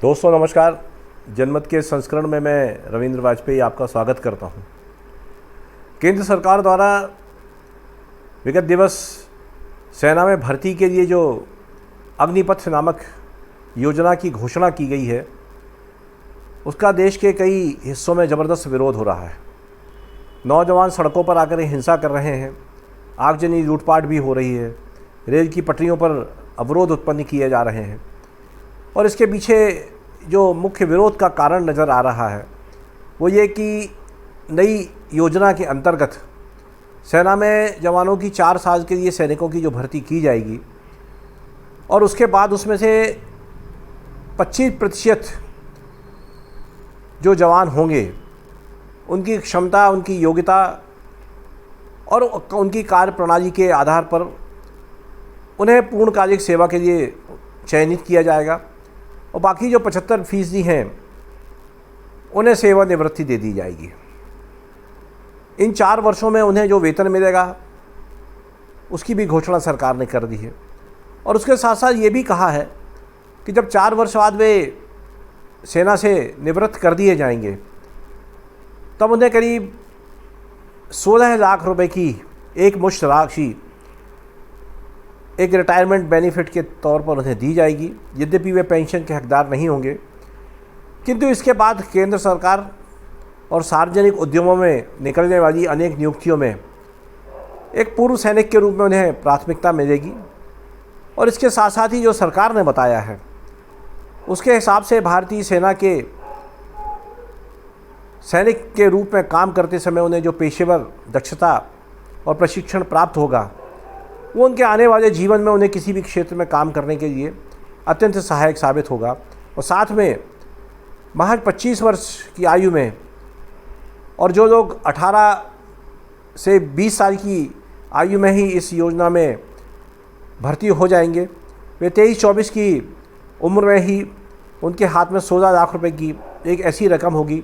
दोस्तों नमस्कार। जनमत के संस्करण में मैं रविंद्र वाजपेयी आपका स्वागत करता हूं। केंद्र सरकार द्वारा विगत दिवस सेना में भर्ती के लिए जो अग्निपथ नामक योजना की घोषणा की गई है, उसका देश के कई हिस्सों में ज़बरदस्त विरोध हो रहा है। नौजवान सड़कों पर आकर हिंसा कर रहे हैं, आगजनी लूटपाट भी हो रही है, रेल की पटरियों पर अवरोध उत्पन्न किए जा रहे हैं। और इसके पीछे जो मुख्य विरोध का कारण नज़र आ रहा है वो ये कि नई योजना के अंतर्गत सेना में जवानों की 4 साल के लिए सैनिकों की जो भर्ती की जाएगी और उसके बाद उसमें से 25% जो जवान होंगे उनकी क्षमता, उनकी योग्यता और उनकी कार्य प्रणाली के आधार पर उन्हें पूर्णकालिक सेवा के लिए चयनित किया जाएगा और बाकी जो 75% हैं उन्हें सेवानिवृत्ति दे दी जाएगी। इन 4 वर्षों में उन्हें जो वेतन मिलेगा उसकी भी घोषणा सरकार ने कर दी है। और उसके साथ साथ ये भी कहा है कि जब 4 वर्ष बाद वे सेना से निवृत्त कर दिए जाएंगे तब उन्हें करीब 16 लाख रुपए की एक मुश्त राशि एक रिटायरमेंट बेनिफिट के तौर पर उन्हें दी जाएगी। यद्यपि वे पेंशन के हकदार नहीं होंगे, किंतु इसके बाद केंद्र सरकार और सार्वजनिक उद्यमों में निकलने वाली अनेक नियुक्तियों में एक पूर्व सैनिक के रूप में उन्हें प्राथमिकता मिलेगी। और इसके साथ साथ ही जो सरकार ने बताया है उसके हिसाब से भारतीय सेना के सैनिक के रूप में काम करते समय उन्हें जो पेशेवर दक्षता और प्रशिक्षण प्राप्त होगा वो उनके आने वाले जीवन में उन्हें किसी भी क्षेत्र में काम करने के लिए अत्यंत सहायक साबित होगा। और साथ में महज 25 वर्ष की आयु में और जो लोग 18 से 20 साल की आयु में ही इस योजना में भर्ती हो जाएंगे, वे 23-24 की उम्र में ही उनके हाथ में 16 लाख रुपए की एक ऐसी रकम होगी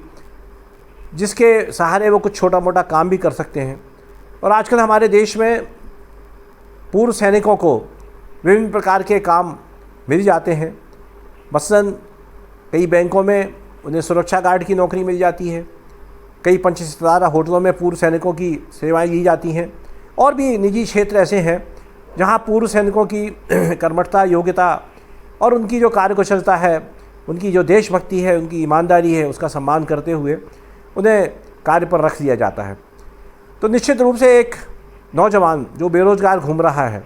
जिसके सहारे वो कुछ छोटा मोटा काम भी कर सकते हैं। और आजकल हमारे देश में पूर्व सैनिकों को विभिन्न प्रकार के काम मिल जाते हैं। मसलन कई बैंकों में उन्हें सुरक्षा गार्ड की नौकरी मिल जाती है, कई 5 सितारा होटलों में पूर्व सैनिकों की सेवाएं दी जाती हैं और भी निजी क्षेत्र ऐसे हैं जहां पूर्व सैनिकों की कर्मठता, योग्यता और उनकी जो कार्यकुशलता है, उनकी जो देशभक्ति है, उनकी ईमानदारी है, उसका सम्मान करते हुए उन्हें कार्य पर रख लिया जाता है। तो निश्चित रूप से एक नौजवान जो बेरोज़गार घूम रहा है,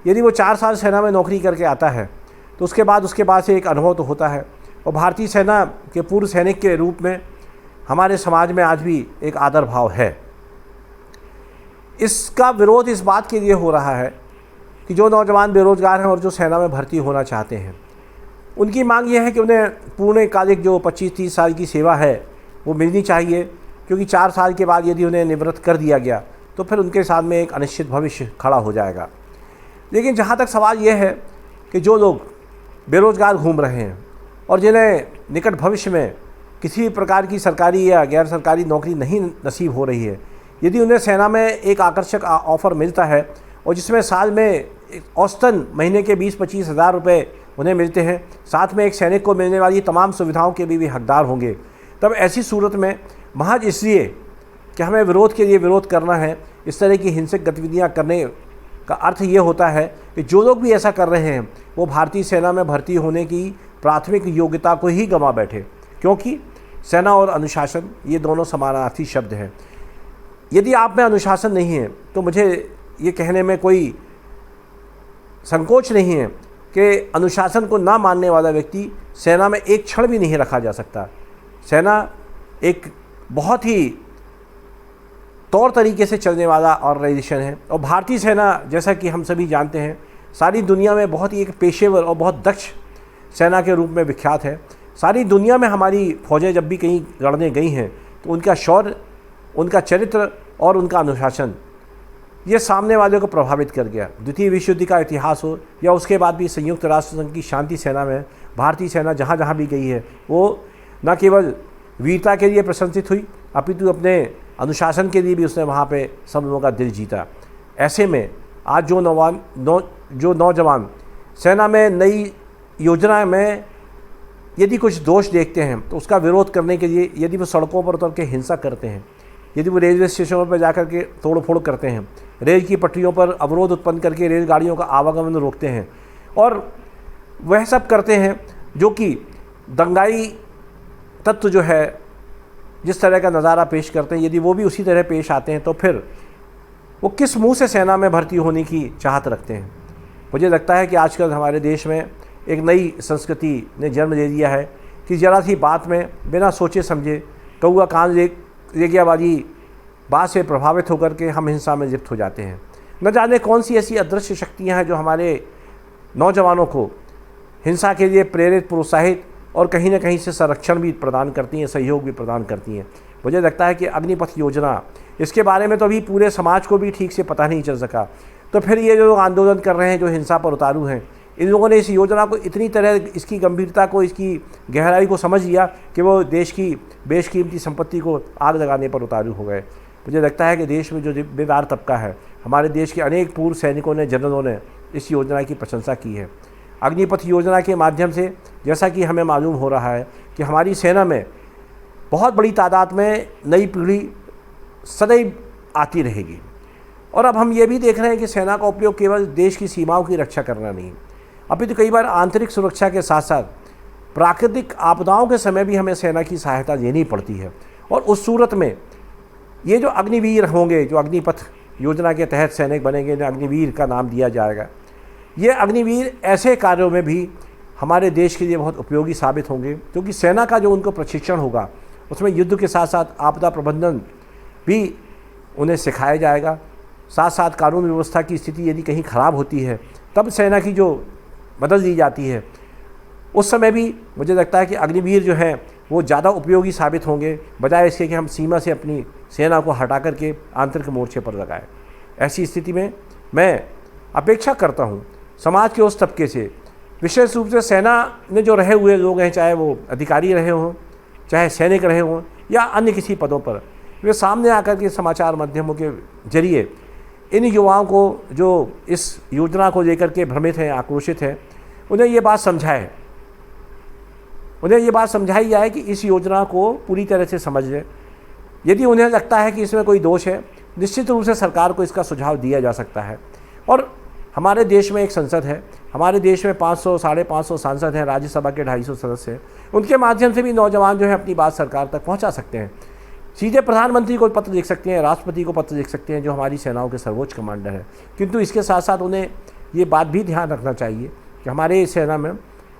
यदि वो 4 साल सेना में नौकरी करके आता है तो उसके बाद से एक अनुभव तो होता है। और भारतीय सेना के पूर्व सैनिक के रूप में हमारे समाज में आज भी एक आदर भाव है। इसका विरोध इस बात के लिए हो रहा है कि जो नौजवान बेरोज़गार हैं और जो सेना में भर्ती होना चाहते हैं, उनकी मांग यह है कि उन्हें पूर्णकालिक जो 25-30 साल की सेवा है वो मिलनी चाहिए, क्योंकि 4 साल के बाद यदि उन्हें निवृत्त कर दिया गया तो फिर उनके साथ में एक अनिश्चित भविष्य खड़ा हो जाएगा। लेकिन जहाँ तक सवाल यह है कि जो लोग बेरोज़गार घूम रहे हैं और जिन्हें निकट भविष्य में किसी भी प्रकार की सरकारी या गैर सरकारी नौकरी नहीं नसीब हो रही है, यदि उन्हें सेना में एक आकर्षक ऑफ़र मिलता है और जिसमें साल में औसतन महीने के 20-25 हज़ार रुपये उन्हें मिलते हैं, साथ में एक सैनिक को मिलने वाली तमाम सुविधाओं के भी हकदार होंगे, तब ऐसी सूरत में महज इसलिए कि हमें विरोध के लिए विरोध करना है, इस तरह की हिंसक गतिविधियां करने का अर्थ ये होता है कि जो लोग भी ऐसा कर रहे हैं वो भारतीय सेना में भर्ती होने की प्राथमिक योग्यता को ही गंवा बैठे, क्योंकि सेना और अनुशासन ये दोनों समानार्थी शब्द हैं। यदि आप में अनुशासन नहीं है तो मुझे ये कहने में कोई संकोच नहीं है कि अनुशासन को ना मानने वाला व्यक्ति सेना में एक क्षण भी नहीं रखा जा सकता। सेना एक बहुत ही तौर तरीके से चलने वाला ऑर्गेनाइजेशन है और भारतीय सेना, जैसा कि हम सभी जानते हैं, सारी दुनिया में बहुत ही एक पेशेवर और बहुत दक्ष सेना के रूप में विख्यात है। सारी दुनिया में हमारी फौजें जब भी कहीं लड़ने गई हैं तो उनका शौर्य, उनका चरित्र और उनका अनुशासन ये सामने वाले को प्रभावित कर गया। द्वितीय विश्व युद्ध का इतिहास हो या उसके बाद भी संयुक्त राष्ट्र संघ की शांति सेना में भारतीय सेना जहाँ जहाँ भी गई है वो न केवल वीरता के लिए प्रशंसित हुई अपितु अपने अनुशासन के लिए भी उसने वहाँ पे सब लोगों का दिल जीता। ऐसे में आज जो नौजवान सेना में नई योजना में यदि कुछ दोष देखते हैं तो उसका विरोध करने के लिए यदि वो सड़कों पर उतर के हिंसा करते हैं, यदि वो रेलवे स्टेशनों पर जाकर के तोड़ फोड़ करते हैं, रेल की पटरियों पर अवरोध उत्पन्न करके रेलगाड़ियों का आवागमन रोकते हैं और वह सब करते हैं जो कि दंगाई तत्व जो है जिस तरह का नज़ारा पेश करते हैं, यदि वो भी उसी तरह पेश आते हैं तो फिर वो किस मुंह से सेना में भर्ती होने की चाहत रखते हैं। मुझे लगता है कि आजकल हमारे देश में एक नई संस्कृति ने जन्म ले लिया है कि ज़रा सी बात में बिना सोचे समझे कौआ कान ले गया वाली बात से प्रभावित होकर के हम हिंसा में लिप्त हो जाते हैं। न जाने कौन सी ऐसी अदृश्य शक्तियाँ हैं जो हमारे नौजवानों को हिंसा के लिए प्रेरित, प्रोत्साहित और कहीं न कहीं से संरक्षण भी प्रदान करती हैं, सहयोग भी प्रदान करती हैं। मुझे लगता है कि अग्निपथ योजना, इसके बारे में तो अभी पूरे समाज को भी ठीक से पता नहीं चल सका। तो फिर ये जो लोग आंदोलन कर रहे हैं, जो हिंसा पर उतारू हैं, इन लोगों ने इस योजना को इतनी तरह, इसकी गंभीरता को, इसकी गहराई को समझ लिया कि वो देश की बेशकीमती संपत्ति को आग लगाने पर उतारू हो गए। मुझे लगता है कि देश में जो जिम्मेदार तबका है, हमारे देश के अनेक पूर्व सैनिकों ने, जनरलों ने इस योजना की प्रशंसा की है। अग्निपथ योजना के माध्यम से जैसा कि हमें मालूम हो रहा है कि हमारी सेना में बहुत बड़ी तादाद में नई पीढ़ी सदैव आती रहेगी। और अब हम ये भी देख रहे हैं कि सेना का उपयोग केवल देश की सीमाओं की रक्षा करना नहीं, अभी तो कई बार आंतरिक सुरक्षा के साथ साथ प्राकृतिक आपदाओं के समय भी हमें सेना की सहायता लेनी पड़ती है। और उस सूरत में ये जो अग्निवीर होंगे, जो अग्निपथ योजना के तहत सैनिक बनेंगे, इन्हें अग्निवीर का नाम दिया जाएगा, ये अग्निवीर ऐसे कार्यों में भी हमारे देश के लिए बहुत उपयोगी साबित होंगे, क्योंकि सेना का जो उनको प्रशिक्षण होगा उसमें युद्ध के साथ साथ आपदा प्रबंधन भी उन्हें सिखाया जाएगा। साथ साथ कानून व्यवस्था की स्थिति यदि कहीं ख़राब होती है तब सेना की जो मदद दी जाती है, उस समय भी मुझे लगता है कि अग्निवीर जो हैं वो ज़्यादा उपयोगी साबित होंगे, बजाय इसके कि हम सीमा से अपनी सेना को हटा करके आंतरिक मोर्चे पर लगाएं। ऐसी स्थिति में मैं अपेक्षा करता हूँ समाज के उस तबके से, विशेष रूप से सेना में जो रहे हुए लोग हैं, चाहे वो अधिकारी रहे हों, चाहे सैनिक रहे हों या अन्य किसी पदों पर, वे सामने आकर के समाचार माध्यमों के जरिए इन युवाओं को जो इस योजना को लेकर के भ्रमित हैं, आक्रोशित हैं, उन्हें ये बात समझाई जाए कि इस योजना को पूरी तरह से समझ लें। यदि उन्हें लगता है कि इसमें कोई दोष है, निश्चित रूप से सरकार को इसका सुझाव दिया जा सकता है। और हमारे देश में एक संसद है, हमारे देश में 500 साढ़े 500 सांसद हैं, राज्यसभा के 250 सदस्य हैं, उनके माध्यम से भी नौजवान जो है अपनी बात सरकार तक पहुंचा सकते हैं। सीधे प्रधानमंत्री को पत्र लिख सकते हैं, राष्ट्रपति को पत्र लिख सकते हैं, जो हमारी सेनाओं के सर्वोच्च कमांडर है। किंतु इसके साथ साथ उन्हें ये बात भी ध्यान रखना चाहिए कि हमारे सेना में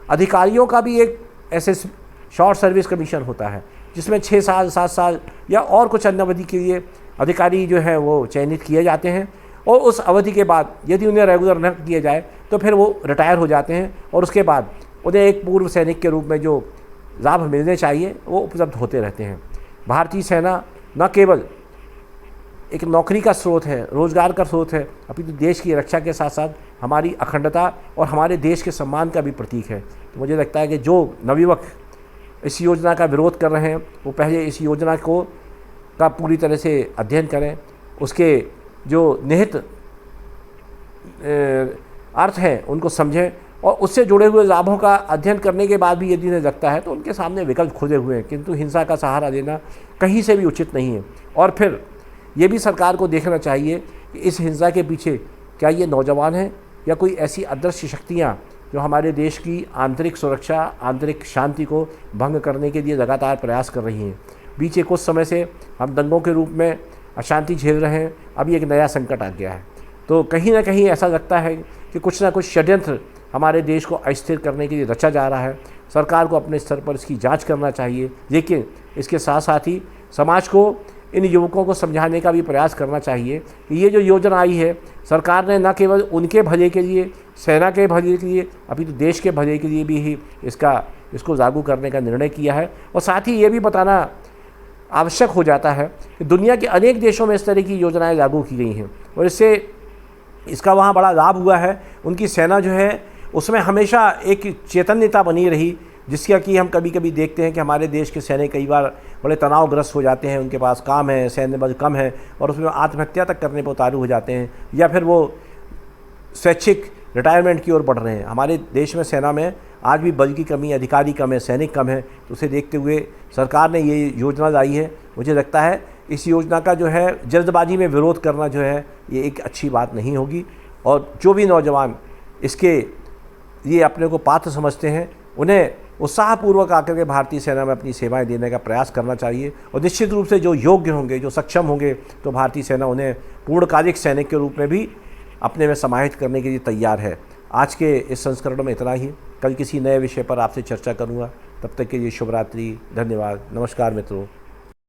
अधिकारियों का भी एक ऐसे शॉर्ट सर्विस कमीशन होता है, जिसमें 6 साल 7 साल या और कुछ अन्य अवधि के लिए अधिकारी जो है वो चयनित किए जाते हैं, और उस अवधि के बाद यदि उन्हें रेगुलर न किया जाए तो फिर वो रिटायर हो जाते हैं, और उसके बाद उन्हें एक पूर्व सैनिक के रूप में जो लाभ मिलने चाहिए वो उपलब्ध होते रहते हैं। भारतीय सेना न केवल एक नौकरी का स्रोत है, रोजगार का स्रोत है, अपितु देश की रक्षा के साथ साथ हमारी अखंडता और हमारे देश के सम्मान का भी प्रतीक है। तो मुझे लगता है कि जो नवयुवक इस योजना का विरोध कर रहे हैं वो पहले इस योजना का पूरी तरह से अध्ययन करें, उसके जो निहित अर्थ हैं उनको समझें, और उससे जुड़े हुए लाभों का अध्ययन करने के बाद भी यदि उन्हें लगता है तो उनके सामने विकल्प खुले हुए हैं, किंतु हिंसा का सहारा लेना कहीं से भी उचित नहीं है। और फिर ये भी सरकार को देखना चाहिए कि इस हिंसा के पीछे क्या ये नौजवान हैं या कोई ऐसी अदृश्य शक्तियाँ जो हमारे देश की आंतरिक सुरक्षा, आंतरिक शांति को भंग करने के लिए लगातार प्रयास कर रही हैं। बीते कुछ समय से हम दंगों के रूप में अशांति झेल रहे हैं, अभी एक नया संकट आ गया है। तो कहीं ना कहीं ऐसा लगता है कि कुछ ना कुछ षड्यंत्र हमारे देश को अस्थिर करने के लिए रचा जा रहा है। सरकार को अपने स्तर पर इसकी जांच करना चाहिए, लेकिन इसके साथ साथ ही समाज को, इन युवकों को समझाने का भी प्रयास करना चाहिए कि ये जो योजना आई है, सरकार ने न केवल उनके भले के लिए, सेना के भले के लिए, अपितु देश के भले के लिए भी ही इसको लागू करने का निर्णय किया है। और साथ ही ये भी बताना आवश्यक हो जाता है कि दुनिया के अनेक देशों में इस तरह की योजनाएं लागू की गई हैं और इसका वहाँ बड़ा लाभ हुआ है। उनकी सेना जो है उसमें हमेशा एक चैतन्यता बनी रही, जिसका कि हम कभी कभी देखते हैं कि हमारे देश के सैनिक कई बार बड़े तनावग्रस्त हो जाते हैं, उनके पास काम है, सैन्य बल कम है और उसमें आत्महत्या तक करने पर उतारू हो जाते हैं, या फिर वो स्वैच्छिक रिटायरमेंट की ओर बढ़ रहे हैं। हमारे देश में सेना में आज भी बल की कमी है, अधिकारी कम है, सैनिक कम है। तो उसे देखते हुए सरकार ने ये योजना लाई है। मुझे लगता है इस योजना का जो है जल्दबाजी में विरोध करना जो है ये एक अच्छी बात नहीं होगी। और जो भी नौजवान इसके ये अपने को पात्र समझते हैं उन्हें उत्साहपूर्वक आकर के भारतीय सेना में अपनी सेवाएं देने का प्रयास करना चाहिए। और निश्चित रूप से जो योग्य होंगे, जो सक्षम होंगे, तो भारतीय सेना उन्हें पूर्णकालिक सैनिक के रूप में भी अपने में समाहित करने के लिए तैयार है। आज के इस संस्करण में इतना ही। कल किसी नए विषय पर आपसे चर्चा करूँगा। तब तक के लिए शुभ रात्रि, धन्यवाद, नमस्कार मित्रों।